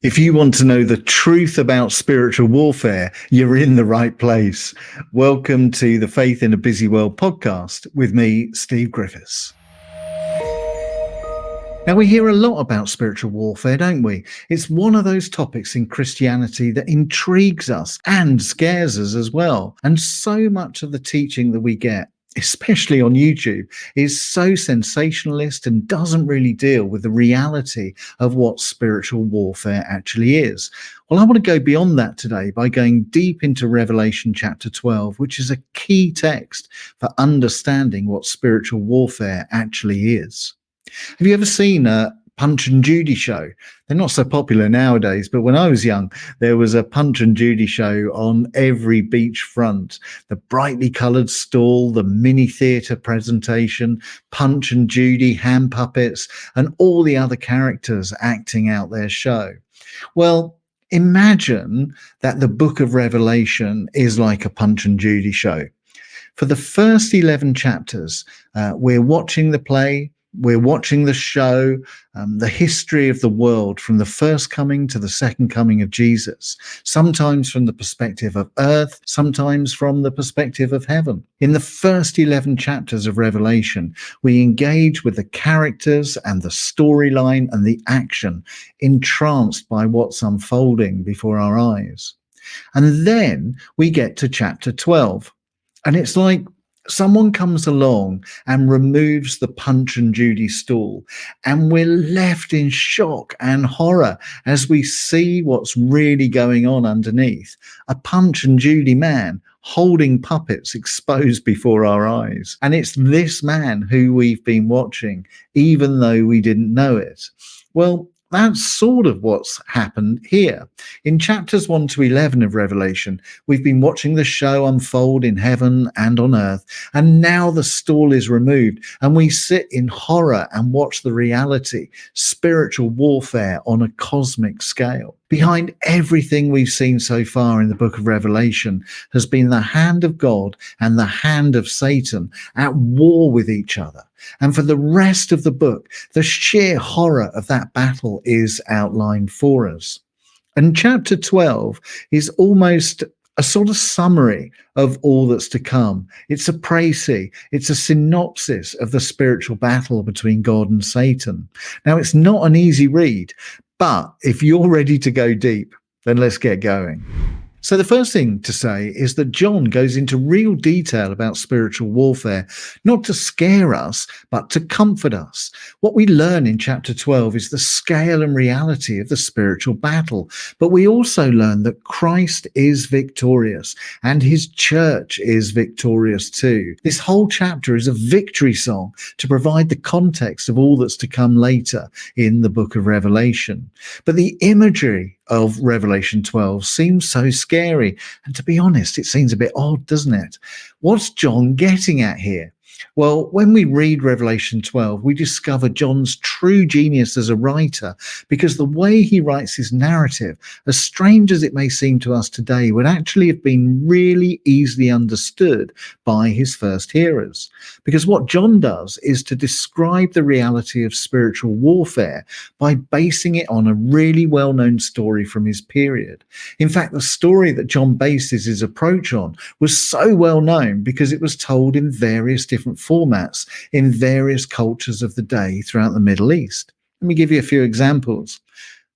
If you want to know the truth about spiritual warfare, you're in the right place. Welcome to the Faith in a Busy World podcast with me, Steve Griffiths. Now, we hear a lot about spiritual warfare, don't we? It's one of those topics in Christianity that intrigues us and scares us as well. And so much of the teaching that we get, especially on YouTube, is so sensationalist and doesn't really deal with the reality of what spiritual warfare actually is. Well, I want to go beyond that today by going deep into Revelation chapter 12, which is a key text for understanding what spiritual warfare actually is. Have you ever seen a Punch and Judy show? They're not so popular nowadays, but when I was young, there was a Punch and Judy show on every beach front. The brightly coloured stall, the mini theatre presentation, Punch and Judy, hand puppets, and all the other characters acting out their show. Well, imagine that the book of Revelation is like a Punch and Judy show. For the first 11 chapters, we're watching the play, we're watching the show, the history of the world from the first coming to the second coming of Jesus, sometimes from the perspective of earth, sometimes from the perspective of heaven. In the first 11 chapters of Revelation, we engage with the characters and the storyline and the action, entranced by what's unfolding before our eyes. And then we get to chapter 12, and it's like someone comes along and removes the Punch and Judy stall, and we're left in shock and horror as we see what's really going on underneath. A Punch and Judy man holding puppets exposed before our eyes. And it's this man who we've been watching, even though we didn't know it. Well, that's sort of what's happened here. In chapters 1 to 11 of Revelation, we've been watching the show unfold in heaven and on earth, and now the stall is removed, and we sit in horror and watch the reality, spiritual warfare on a cosmic scale. Behind everything we've seen so far in the book of Revelation has been the hand of God and the hand of Satan at war with each other. And for the rest of the book, the sheer horror of that battle is outlined for us. And chapter 12 is almost a sort of summary of all that's to come. It's a précis, it's a synopsis of the spiritual battle between God and Satan. Now, it's not an easy read, but if you're ready to go deep, then let's get going. So the first thing to say is that John goes into real detail about spiritual warfare, not to scare us, but to comfort us. What we learn in chapter 12 is the scale and reality of the spiritual battle, but we also learn that Christ is victorious and his church is victorious too. This whole chapter is a victory song to provide the context of all that's to come later in the book of Revelation. But the imagery of Revelation 12 seems so scary. And to be honest, it seems a bit odd, doesn't it? What's John getting at here? Well, when we read Revelation 12, we discover John's true genius as a writer, because the way he writes his narrative, as strange as it may seem to us today, would actually have been really easily understood by his first hearers. Because what John does is to describe the reality of spiritual warfare by basing it on a really well-known story from his period. In fact, the story that John bases his approach on was so well known because it was told in various different formats in various cultures of the day throughout the Middle East. Let me give you a few examples.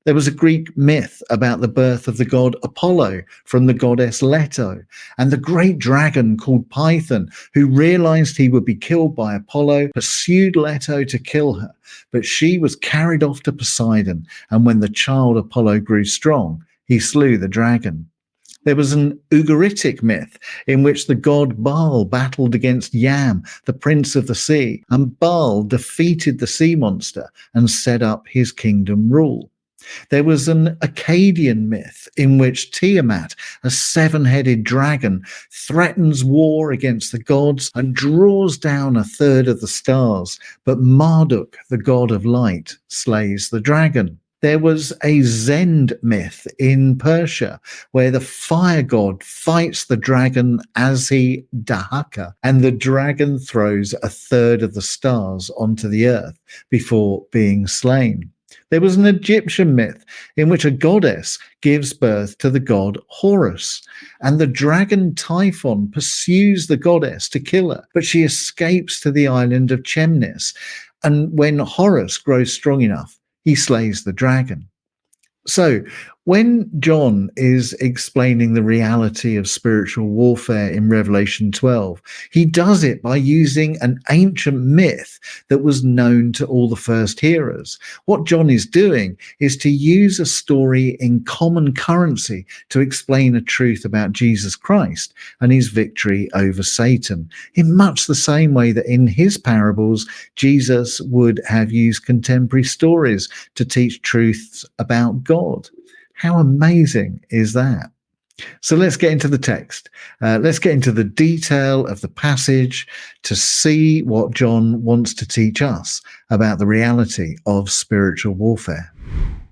There was a Greek myth about the birth of the god Apollo from the goddess Leto, and the great dragon called Python, who realized he would be killed by Apollo, pursued Leto to kill her, but she was carried off to Poseidon, and when the child Apollo grew strong, he slew the dragon. There was an Ugaritic myth in which the god Baal battled against Yam, the prince of the sea, and Baal defeated the sea monster and set up his kingdom rule. There was an Akkadian myth in which Tiamat, a seven-headed dragon, threatens war against the gods and draws down a third of the stars, but Marduk, the god of light, slays the dragon. There was a Zend myth in Persia where the fire god fights the dragon as he Dahaka, and the dragon throws a third of the stars onto the earth before being slain. There was an Egyptian myth in which a goddess gives birth to the god Horus, and the dragon Typhon pursues the goddess to kill her, but she escapes to the island of Chemnis, and when Horus grows strong enough, he slays the dragon. So, when John is explaining the reality of spiritual warfare in Revelation 12, he does it by using an ancient myth that was known to all the first hearers. What John is doing is to use a story in common currency to explain a truth about Jesus Christ and his victory over Satan, in much the same way that in his parables, Jesus would have used contemporary stories to teach truths about God. How amazing is that? So let's get into the text. Let's get into the detail of the passage to see what John wants to teach us about the reality of spiritual warfare.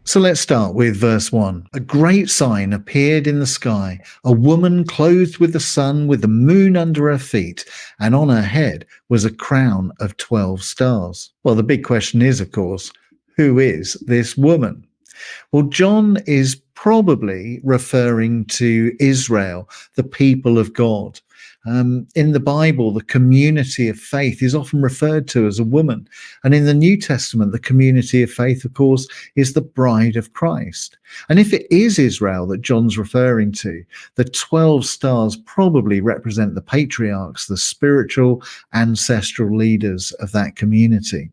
So let's start with verse 1. A great sign appeared in the sky, a woman clothed with the sun, with the moon under her feet, and on her head was a crown of 12 stars. Well, the big question is, of course, who is this woman? Well, John is probably referring to Israel, the people of God. In the Bible, the community of faith is often referred to as a woman. And in the New Testament, the community of faith, of course, is the bride of Christ. And if it is Israel that John's referring to, the 12 stars probably represent the patriarchs, the spiritual ancestral leaders of that community.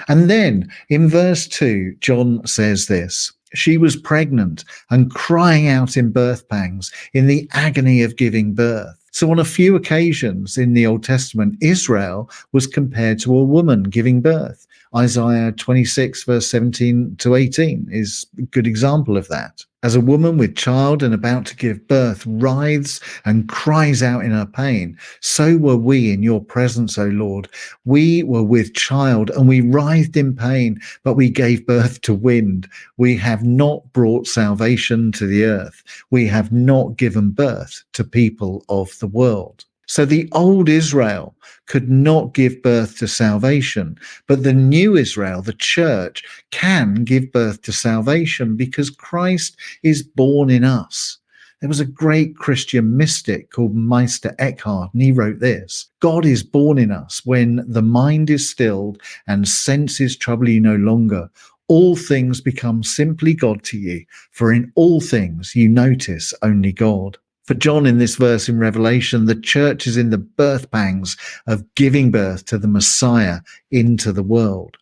And then in verse 2, John says this: she was pregnant and crying out in birth pangs, in the agony of giving birth. So on a few occasions in the Old Testament, Israel was compared to a woman giving birth. Isaiah 26 verse 17 to 18 is a good example of that. As a woman with child and about to give birth writhes and cries out in her pain, so were we in your presence, O Lord. We were with child and we writhed in pain, but we gave birth to wind. We have not brought salvation to the earth. We have not given birth to people of the world. So the old Israel could not give birth to salvation, but the new Israel, the church, can give birth to salvation because Christ is born in us. There was a great Christian mystic called Meister Eckhart, and he wrote this: God is born in us when the mind is stilled and senses trouble you no longer. All things become simply God to you, for in all things you notice only God. For John, in this verse in Revelation, the church is in the birth pangs of giving birth to the Messiah into the world.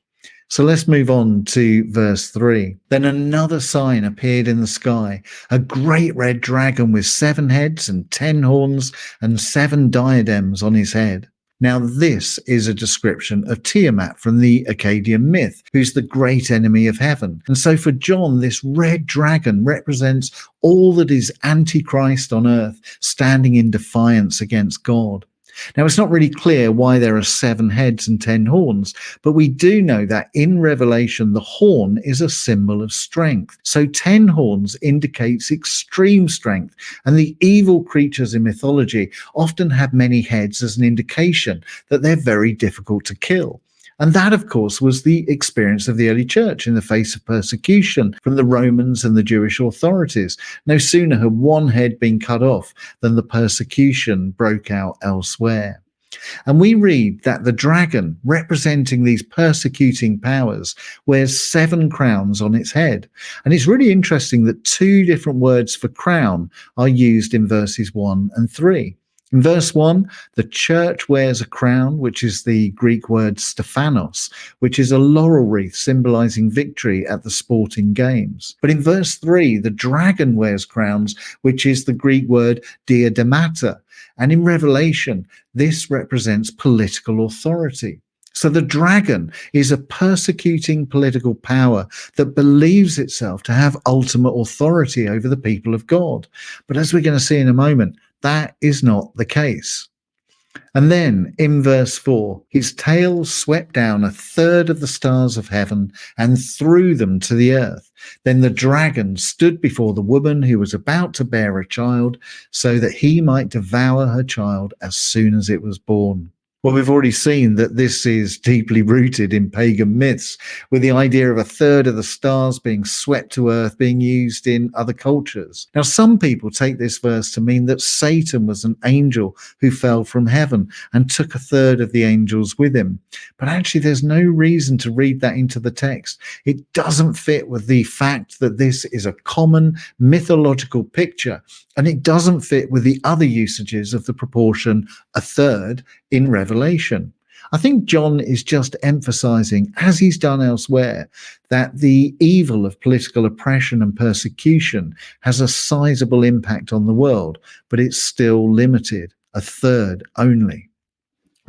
So let's move on to verse 3. Then another sign appeared in the sky, a great red dragon with 7 heads and 10 horns and 7 diadems on his head. Now, this is a description of Tiamat from the Akkadian myth, who's the great enemy of heaven. And so for John, this red dragon represents all that is antichrist on earth, standing in defiance against God. Now, it's not really clear why there are 7 heads and 10 horns, but we do know that in Revelation, the horn is a symbol of strength. So 10 horns indicates extreme strength, and the evil creatures in mythology often have many heads as an indication that they're very difficult to kill. And that, of course, was the experience of the early church in the face of persecution from the Romans and the Jewish authorities. No sooner had one head been cut off than the persecution broke out elsewhere. And we read that the dragon, representing these persecuting powers, wears 7 crowns on its head. And it's really interesting that 2 different words for crown are used in verses 1 and 3. In verse 1, the church wears a crown, which is the Greek word Stephanos, which is a laurel wreath symbolizing victory at the sporting games. But in verse 3, the dragon wears crowns, which is the Greek word diademata. And in Revelation, this represents political authority. So the dragon is a persecuting political power that believes itself to have ultimate authority over the people of God. But as we're going to see in a moment, that is not the case. And then in verse 4, his tail swept down 1/3 of the stars of heaven and threw them to the earth. Then the dragon stood before the woman who was about to bear a child, so that he might devour her child as soon as it was born. Well, we've already seen that this is deeply rooted in pagan myths, with the idea of a third of the stars being swept to earth being used in other cultures. Now, some people take this verse to mean that Satan was an angel who fell from heaven and took a third of the angels with him. But actually, there's no reason to read that into the text. It doesn't fit with the fact that this is a common mythological picture, and it doesn't fit with the other usages of the proportion a third in Revelation. I think John is just emphasizing, as he's done elsewhere, that the evil of political oppression and persecution has a sizable impact on the world, but it's still limited, a third only.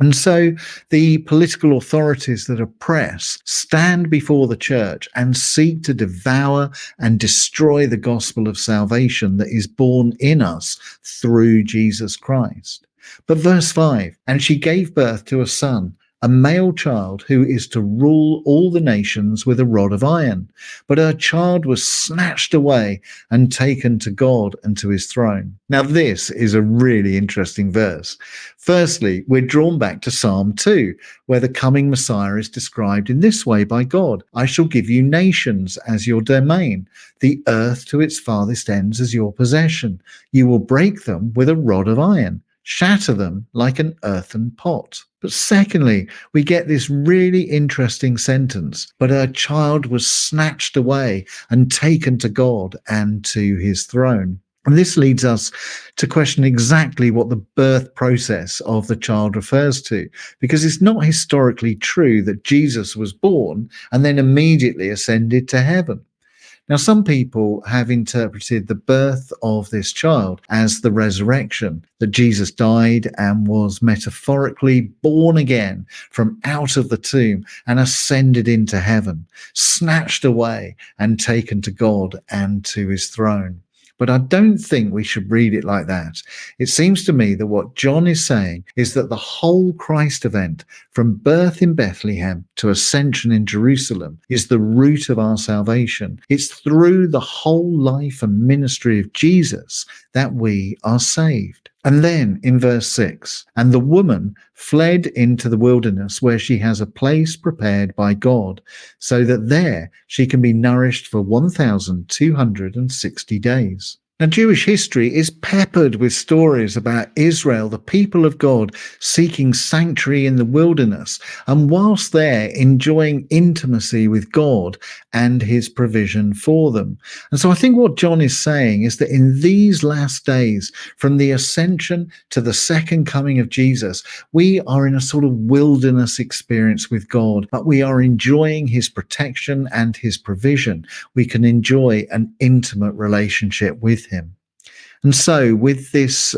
And so the political authorities that oppress stand before the church and seek to devour and destroy the gospel of salvation that is born in us through Jesus Christ. But verse 5, and she gave birth to a son, a male child who is to rule all the nations with a rod of iron. But her child was snatched away and taken to God and to his throne. Now, this is a really interesting verse. Firstly, we're drawn back to Psalm 2, where the coming Messiah is described in this way by God. I shall give you nations as your domain, the earth to its farthest ends as your possession. You will break them with a rod of iron, shatter them like an earthen pot. But secondly, we get this really interesting sentence, but her child was snatched away and taken to God and to his throne. And this leads us to question exactly what the birth process of the child refers to, because it's not historically true that Jesus was born and then immediately ascended to heaven. Now, some people have interpreted the birth of this child as the resurrection, that Jesus died and was metaphorically born again from out of the tomb and ascended into heaven, snatched away and taken to God and to his throne. But I don't think we should read it like that. It seems to me that what John is saying is that the whole Christ event, from birth in Bethlehem to ascension in Jerusalem, is the root of our salvation. It's through the whole life and ministry of Jesus that we are saved. And then in verse 6, and the woman fled into the wilderness where she has a place prepared by God, so that there she can be nourished for 1,260 days. Now, Jewish history is peppered with stories about Israel, the people of God, seeking sanctuary in the wilderness, and whilst there enjoying intimacy with God and his provision for them. And so I think what John is saying is that in these last days, from the ascension to the second coming of Jesus, we are in a sort of wilderness experience with God, but we are enjoying his protection and his provision. We can enjoy an intimate relationship with him. And so with this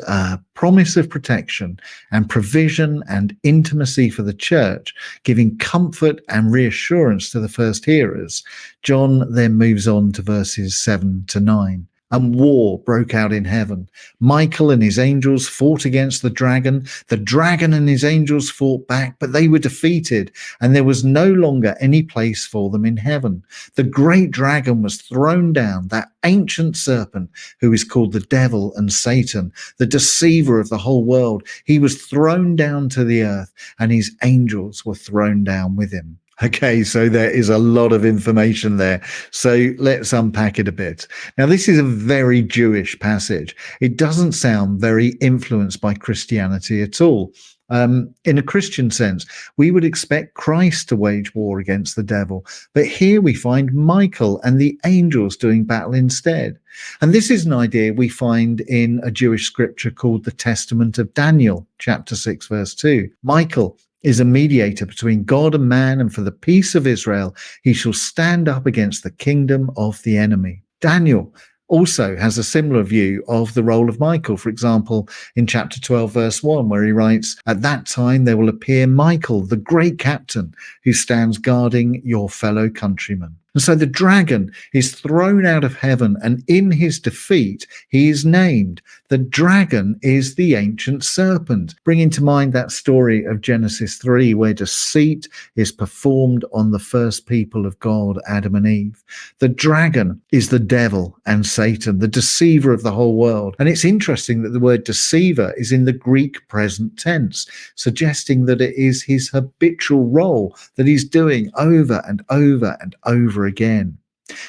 promise of protection and provision and intimacy for the church, giving comfort and reassurance to the first hearers, John then moves on to verses 7 to 9. And war broke out in heaven. Michael and his angels fought against the dragon. The dragon and his angels fought back, but they were defeated, and there was no longer any place for them in heaven. The great dragon was thrown down, that ancient serpent who is called the devil and Satan, the deceiver of the whole world. He was thrown down to the earth, and his angels were thrown down with him. Okay, so there is a lot of information there. So let's unpack it a bit. Now, this is a very Jewish passage. It doesn't sound very influenced by Christianity at all. In a Christian sense, we would expect Christ to wage war against the devil. But here we find Michael and the angels doing battle instead. And this is an idea we find in a Jewish scripture called the Testament of Daniel, chapter 6, verse 2. Michael is a mediator between God and man, and for the peace of Israel, he shall stand up against the kingdom of the enemy. Daniel also has a similar view of the role of Michael. For example, in chapter 12, verse 1, where he writes, at that time there will appear Michael, the great captain, who stands guarding your fellow countrymen. And so the dragon is thrown out of heaven, and in his defeat, he is named. The dragon is the ancient serpent, bringing to mind that story of Genesis 3, where deceit is performed on the first people of God, Adam and Eve. The dragon is the devil and Satan, the deceiver of the whole world. And it's interesting that the word deceiver is in the Greek present tense, suggesting that it is his habitual role that he's doing over and over and over again.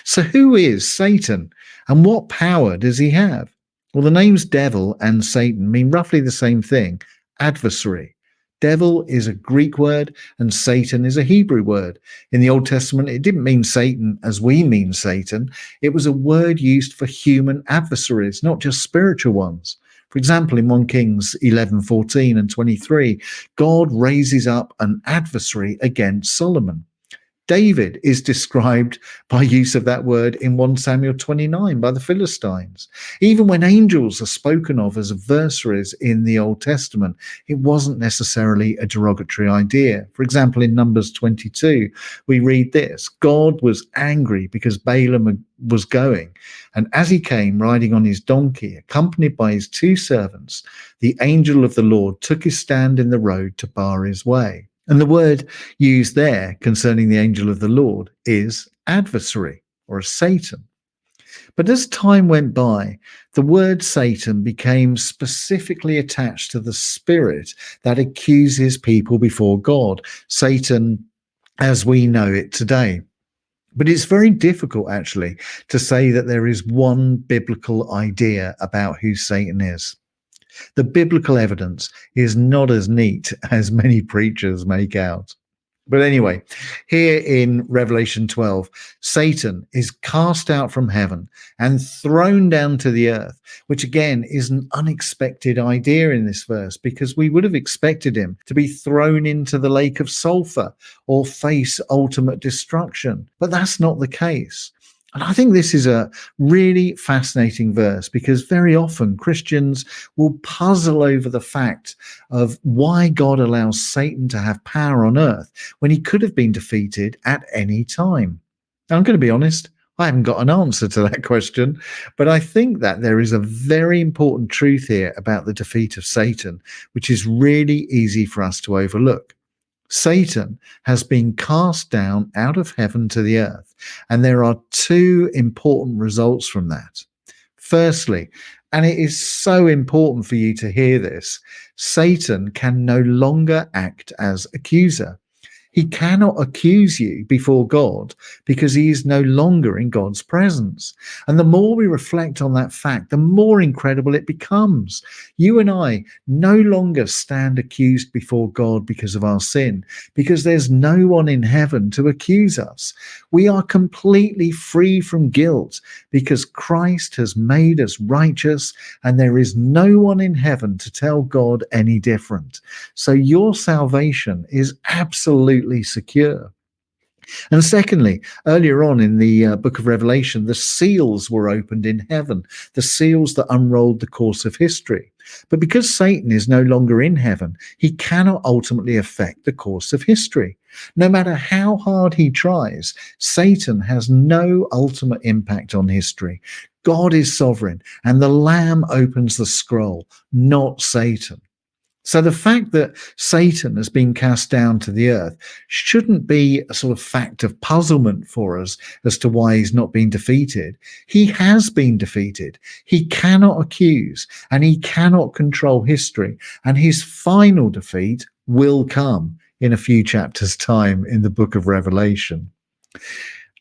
So who is Satan, and what power does he have? Well, the names devil and Satan mean roughly the same thing: adversary. Devil is a Greek word and Satan is a Hebrew word. In the Old Testament, it didn't mean Satan as we mean Satan. It was a word used for human adversaries, not just spiritual ones. For example, in 1 Kings 11:14 and 23, God raises up an adversary against Solomon. David is described by use of that word in 1 Samuel 29 by the Philistines. Even when angels are spoken of as adversaries in the Old Testament, it wasn't necessarily a derogatory idea. For example, in Numbers 22, we read this: God was angry because Balaam was going, and as he came riding on his donkey, accompanied by his 2 servants, the angel of the Lord took his stand in the road to bar his way. And the word used there concerning the angel of the Lord is adversary, or Satan. But as time went by, the word Satan became specifically attached to the spirit that accuses people before God, Satan as we know it today. But it's very difficult, actually, to say that there is one biblical idea about who Satan is. The biblical evidence is not as neat as many preachers make out. But anyway, here in Revelation 12, Satan is cast out from heaven and thrown down to the earth, which again is an unexpected idea in this verse, because we would have expected him to be thrown into the lake of sulfur or face ultimate destruction. But that's not the case. And I think this is a really fascinating verse, because very often Christians will puzzle over the fact of why God allows Satan to have power on earth when he could have been defeated at any time. Now, I'm going to be honest, I haven't got an answer to that question, but I think that there is a very important truth here about the defeat of Satan, which is really easy for us to overlook. Satan has been cast down out of heaven to the earth, and there are 2 important results from that. Firstly, and it is so important for you to hear this, Satan can no longer act as accuser. He cannot accuse you before God because he is no longer in God's presence. And the more we reflect on that fact, the more incredible it becomes. You and I no longer stand accused before God because of our sin, because there's no one in heaven to accuse us. We are completely free from guilt because Christ has made us righteous, and there is no one in heaven to tell God any different. So your salvation is absolutely secure. And secondly, earlier on in the book of Revelation, the seals were opened in heaven, the seals that unrolled the course of history. But because Satan is no longer in heaven, he cannot ultimately affect the course of history. No matter how hard he tries, Satan has no ultimate impact on history. God is sovereign, and the Lamb opens the scroll, not Satan. So the fact that Satan has been cast down to the earth shouldn't be a sort of fact of puzzlement for us as to why he's not been defeated. He has been defeated. He cannot accuse, and he cannot control history. And his final defeat will come in a few chapters' time in the book of Revelation.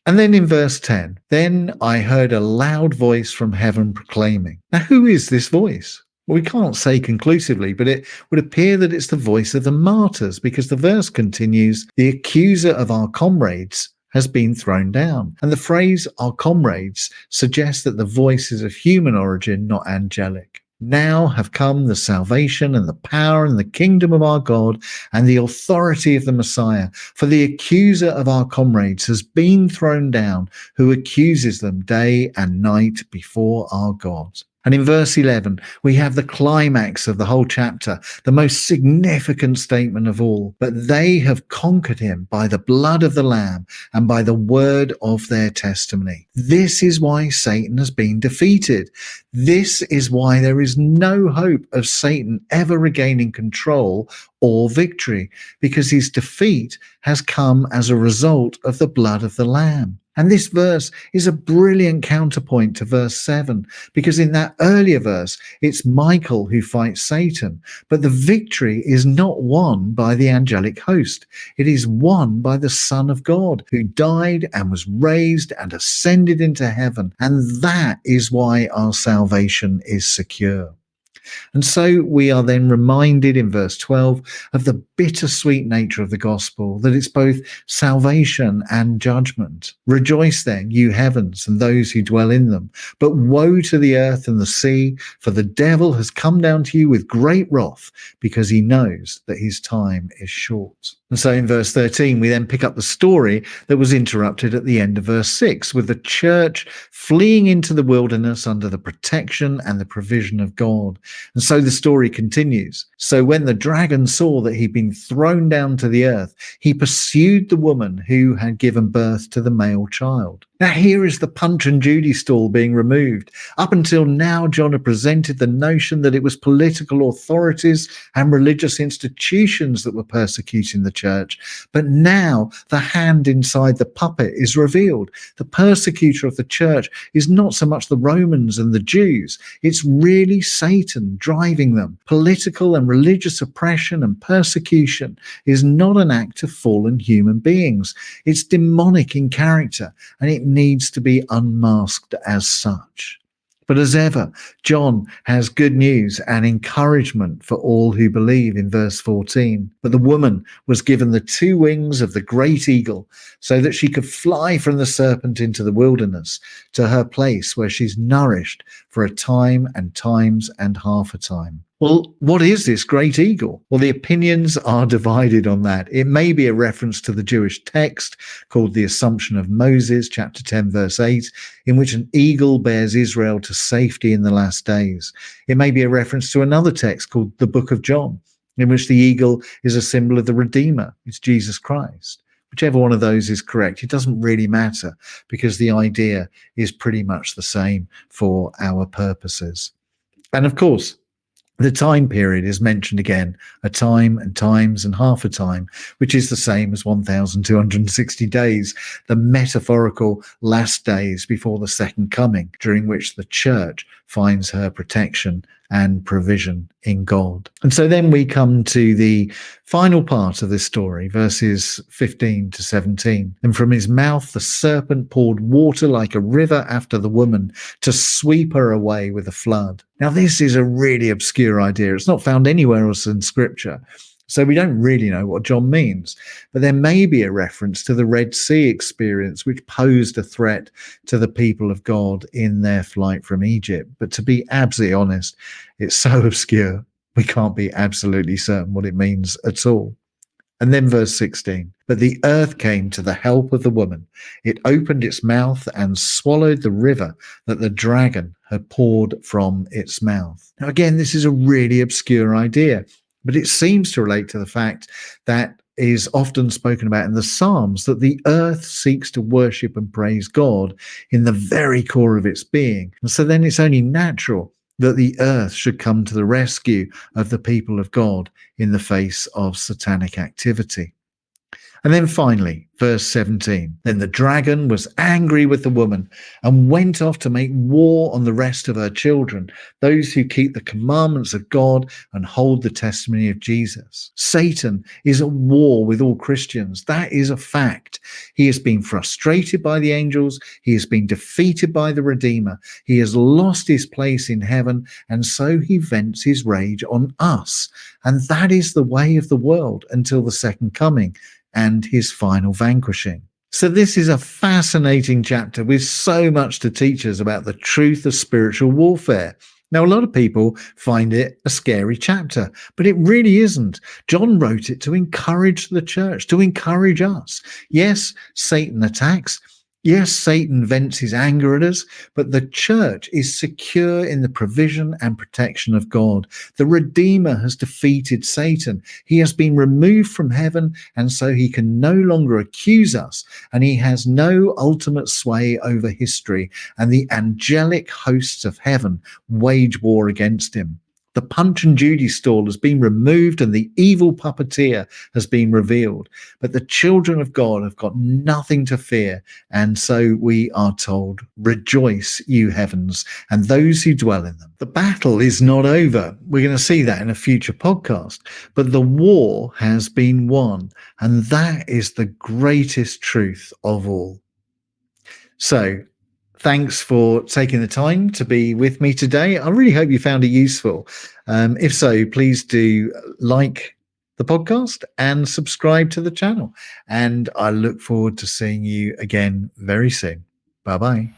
And then in verse 10, then I heard a loud voice from heaven proclaiming. Now, who is this voice? Well, we can't say conclusively, but it would appear that it's the voice of the martyrs, because the verse continues, the accuser of our comrades has been thrown down. And the phrase our comrades suggests that the voice is of human origin, not angelic. Now have come the salvation and the power and the kingdom of our God and the authority of the Messiah. For the accuser of our comrades has been thrown down, who accuses them day and night before our God. And in verse 11, we have the climax of the whole chapter, the most significant statement of all. But they have conquered him by the blood of the Lamb and by the word of their testimony. This is why Satan has been defeated. This is why there is no hope of Satan ever regaining control or victory, because his defeat has come as a result of the blood of the Lamb. And this verse is a brilliant counterpoint to verse 7, because in that earlier verse, it's Michael who fights Satan, but the victory is not won by the angelic host. It is won by the Son of God, who died and was raised and ascended into heaven. And that is why our salvation is secure. And so we are then reminded in verse 12 of the bittersweet nature of the gospel, that it's both salvation and judgment. Rejoice then, you heavens, and those who dwell in them. But woe to the earth and the sea, for the devil has come down to you with great wrath, because he knows that his time is short. And so in verse 13, we then pick up the story that was interrupted at the end of verse 6, with the church fleeing into the wilderness under the protection and the provision of God. And so the story continues. So when the dragon saw that he'd been thrown down to the earth, he pursued the woman who had given birth to the male child. Now here is the Punch and Judy stall being removed. Up until now, John had presented the notion that it was political authorities and religious institutions that were persecuting the church. But now the hand inside the puppet is revealed. The persecutor of the church is not so much the Romans and the Jews. It's really Satan driving them. Political and religious oppression and persecution is not an act of fallen human beings. It's demonic in character, and it needs to be unmasked as such. But as ever, John has good news and encouragement for all who believe in verse 14. But the woman was given the 2 wings of the great eagle, so that she could fly from the serpent into the wilderness to her place where she's nourished for a time and times and half a time. Well, what is this great eagle? Well, the opinions are divided on that. It may be a reference to the Jewish text called the Assumption of Moses, chapter 10, verse 8, in which an eagle bears Israel to safety in the last days. It may be a reference to another text called the Book of John, in which the eagle is a symbol of the Redeemer. It's Jesus Christ. Whichever one of those is correct, it doesn't really matter, because the idea is pretty much the same for our purposes. And of course, the time period is mentioned again, a time and times and half a time, which is the same as 1,260 days, the metaphorical last days before the second coming, during which the church finds her protection and provision in God. And so then we come to the final part of this story, verses 15 to 17. And from his mouth the serpent poured water like a river after the woman, to sweep her away with a flood. Now this is a really obscure idea. It's not found anywhere else in Scripture. So we don't really know what John means, but there may be a reference to the Red Sea experience, which posed a threat to the people of God in their flight from Egypt. But to be absolutely honest, it's so obscure, we can't be absolutely certain what it means at all. And then verse 16, but the earth came to the help of the woman. It opened its mouth and swallowed the river that the dragon had poured from its mouth. Now again, this is a really obscure idea, but it seems to relate to the fact that is often spoken about in the Psalms, that the earth seeks to worship and praise God in the very core of its being. And so then it's only natural that the earth should come to the rescue of the people of God in the face of satanic activity. And then finally, verse 17, then the dragon was angry with the woman and went off to make war on the rest of her children, those who keep the commandments of God and hold the testimony of Jesus. Satan is at war with all Christians. That is a fact. He has been frustrated by the angels. He has been defeated by the Redeemer. He has lost his place in heaven, and so he vents his rage on us. And that is the way of the world until the second coming and his final vanquishing. So this is a fascinating chapter with so much to teach us about the truth of spiritual warfare. Now, a lot of people find it a scary chapter, but it really isn't. John wrote it to encourage the church, to encourage us. Yes, Satan attacks, Yes, Satan vents his anger at us, but the church is secure in the provision and protection of God. The Redeemer has defeated Satan. He has been removed from heaven, and so he can no longer accuse us, and he has no ultimate sway over history. And the angelic hosts of heaven wage war against him. The Punch and Judy stall has been removed, and the evil puppeteer has been revealed. But the children of God have got nothing to fear. And so we are told, rejoice, you heavens, and those who dwell in them. The battle is not over. We're going to see that in a future podcast. But the war has been won. And that is the greatest truth of all. So, thanks for taking the time to be with me today. I really hope you found it useful. If so, please do like the podcast and subscribe to the channel. And I look forward to seeing you again very soon. Bye-bye.